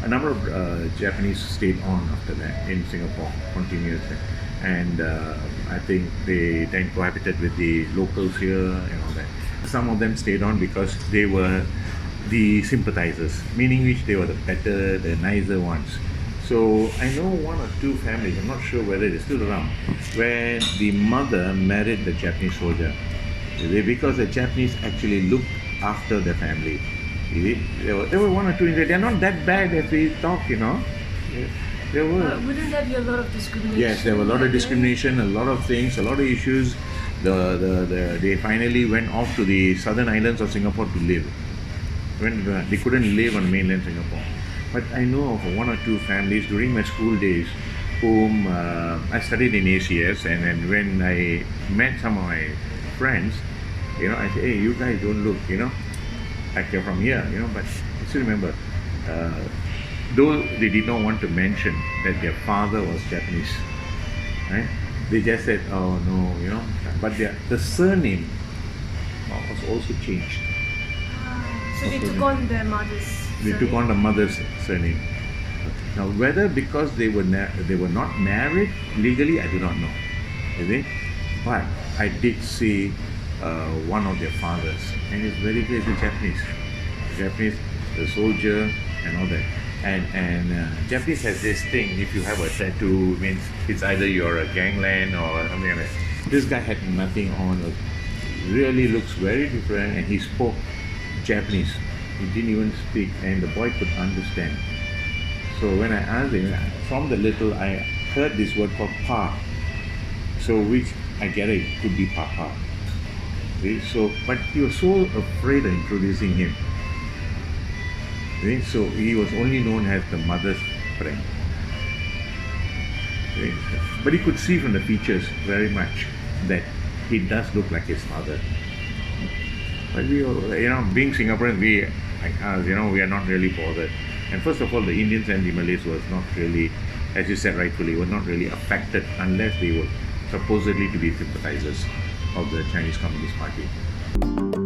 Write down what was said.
a number of Japanese stayed on after that in Singapore continuously, and I think they then cohabited with the locals here and all that. Some of them stayed on because they were the sympathizers, meaning which they were the better, the nicer ones. So I know one or two families, I'm not sure whether they're still around, where the mother married the Japanese soldier. Because the Japanese actually looked after the family. There were one or two in there. They're not that bad if we talk, you know. There were. Wouldn't there be a lot of discrimination? Yes, there were a lot of discrimination, a lot of things, a lot of issues. They finally went off to the southern islands of Singapore to live. When they couldn't live on mainland Singapore. But I know of one or two families during my school days whom I studied in ACS, and then when I met some of my friends, you know, I said, hey, you guys don't look, you know, like you're from here, you know, but I still remember, though they did not want to mention that their father was Japanese, right? They just said, oh no, you know, but the surname was also changed. So they took on their mother's They took on the mother's surname. Now, whether because they were not married legally, I do not know. You see? But I did see one of their fathers, and it's very clear it's Japanese, the soldier and all that. And Japanese has this thing: if you have a tattoo, means it's either you're a gangland or something like that. This guy had nothing on. Really looks very different, and he spoke Japanese. He didn't even speak, and the boy could understand. So when I asked him, from the little, I heard this word called pa. So which I get it could be papa. Okay? So, but he was so afraid of introducing him. Okay? So he was only known as the mother's friend. Okay? But he could see from the features very much that he does look like his father. But we, you know, being Singaporeans, we, like us, you know, we are not really bothered. And first of all, the Indians and the Malays was not really, as you said rightfully, were not really affected unless they were supposedly to be sympathizers of the Chinese Communist Party.